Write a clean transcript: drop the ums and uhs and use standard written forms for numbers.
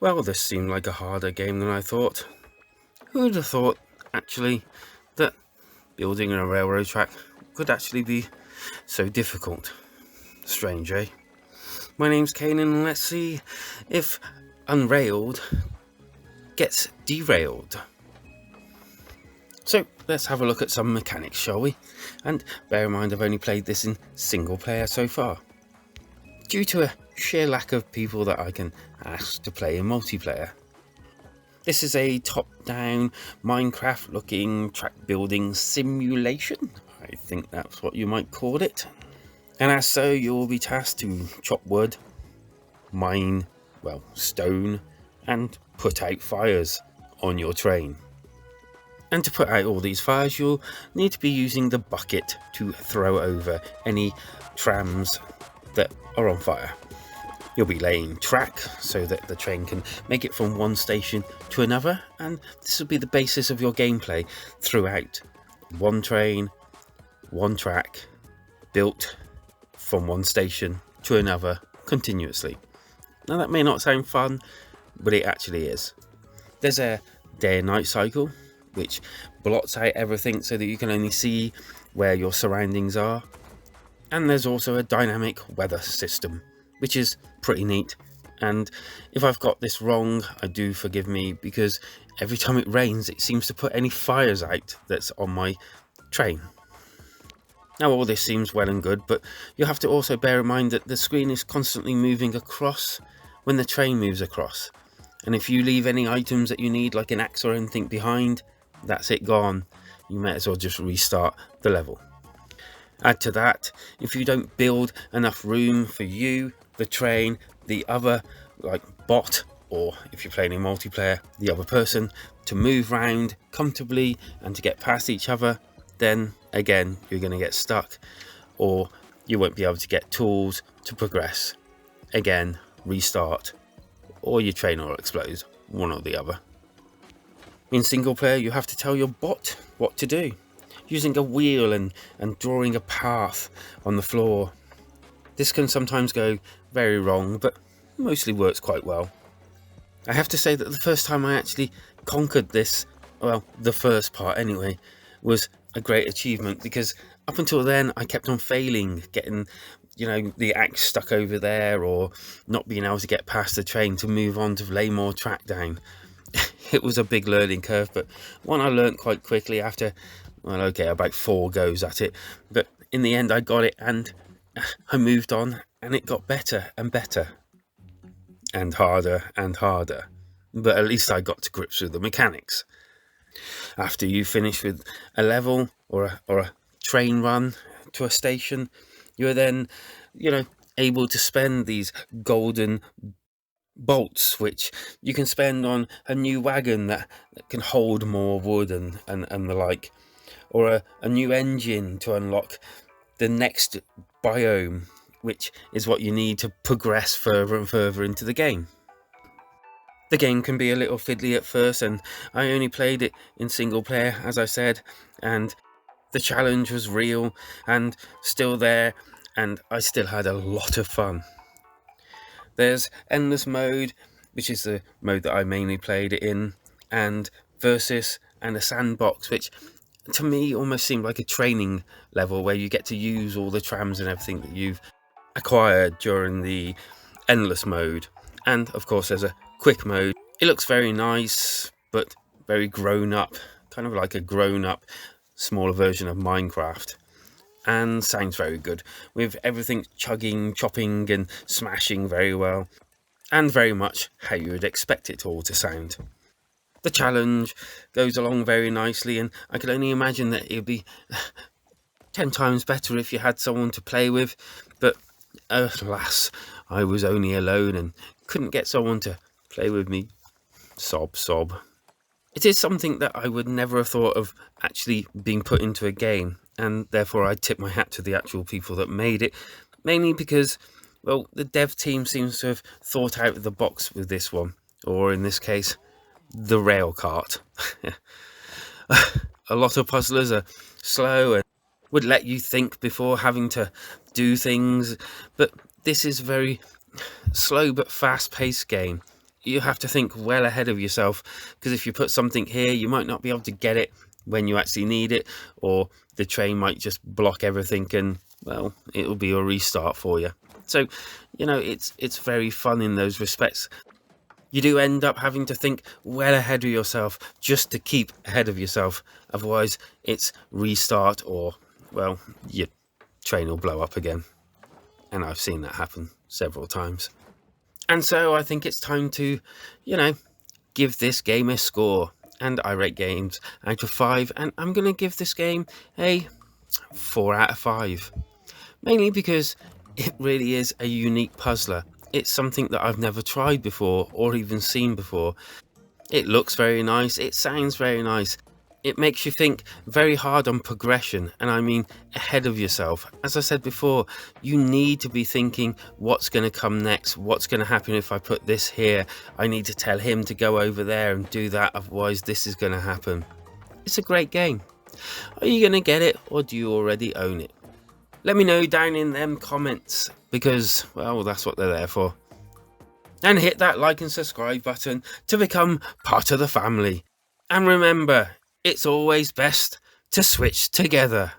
Well, this seemed like a harder game than I thought. Who would have thought, actually, that building a railroad track could actually be so difficult? Strange, eh? My name's Kanan, and let's see if Unrailed gets derailed. So let's have a look at some mechanics, shall we? And bear in mind I've only played this in single player so far, due to a sheer lack of people that I can ask to play in multiplayer. This is a top-down Minecraft looking track building simulation, I think that's what you might call it. And as so, you will be tasked to chop wood, mine, stone, and put out fires on your train. And to put out all these fires, you'll need to be using the bucket to throw over any trams that are on fire. You'll be laying track so that the train can make it from one station to another, and this will be the basis of your gameplay throughout. One train, one track, built from one station to another continuously. Now that may not sound fun, but it actually is. There's a day and night cycle, which blots out everything so that you can only see where your surroundings are. And there's also a dynamic weather system, which is pretty neat. And if I've got this wrong, I do forgive me, because every time it rains, it seems to put any fires out that's on my train. Now all this seems well and good, but you have to also bear in mind that the screen is constantly moving across when the train moves across. And if you leave any items that you need, like an axe or anything behind, that's it gone. You may as well just restart the level. Add to that, if you don't build enough room for you, the train, the other bot, or if you're playing in multiplayer, the other person, to move round comfortably and to get past each other, then again you're going to get stuck, or you won't be able to get tools to progress. Again, restart, or your train will explode, one or the other. In single player, you have to tell your bot what to do, using a wheel and drawing a path on the floor. This can sometimes go very wrong, but mostly works quite well. I have to say that the first time I actually conquered this, the first part anyway, was a great achievement, because up until then I kept on failing, getting the axe stuck over there, or not being able to get past the train to move on to lay more track down. It was a big learning curve, but one I learned quite quickly after, about 4 goes at it. But in the end I got it, and I moved on, and it got better and better, and harder and harder. But at least I got to grips with the mechanics. After you finish with a level or a train run to a station, you are then, able to spend these golden bolts, which you can spend on a new wagon that can hold more wood and the like, or a new engine to unlock the next biome, which is what you need to progress further and further into the game. The game can be a little fiddly at first, and I only played it in single player, as I said, and the challenge was real and still there, and I still had a lot of fun. There's endless mode, which is the mode that I mainly played it in, and versus, and a sandbox, which to me almost seemed like a training level where you get to use all the trams and everything that you've acquired during the endless mode. And of course there's a quick mode. It looks very nice, but very grown up, kind of like a grown up smaller version of Minecraft, and sounds very good, with everything chugging, chopping and smashing very well, and very much how you would expect it all to sound. The challenge goes along very nicely, and I can only imagine that it would be 10 times better if you had someone to play with, but alas, I was only alone and couldn't get someone to play with me. Sob, sob. It is something that I would never have thought of actually being put into a game, and therefore I tip my hat to the actual people that made it, mainly because, the dev team seems to have thought out of the box with this one, or in this case, the rail cart. A lot of puzzlers are slow and would let you think before having to do things, but this is a very slow but fast-paced game. You have to think well ahead of yourself, because if you put something here, you might not be able to get it when you actually need it, or the train might just block everything and, well, it'll be a restart for you. So, you know, it's very fun in those respects. You do end up having to think well ahead of yourself just to keep ahead of yourself. Otherwise, it's restart or, well, your train will blow up again. And I've seen that happen several times. And so I think it's time to, you know, give this game a score. And I rate games out of 5. And I'm going to give this game a 4 out of 5. Mainly because it really is a unique puzzler. It's something that I've never tried before or even seen before. It looks very nice. It sounds very nice. It makes you think very hard on progression, and I mean ahead of yourself. As I said before, you need to be thinking what's going to come next, what's going to happen if I put this here. I need to tell him to go over there and do that, otherwise this is going to happen. It's a great game. Are you going to get it, or do you already own it? Let me know down in them comments, because, well, that's what they're there for. And hit that like and subscribe button to become part of the family. And remember, it's always best to switch together.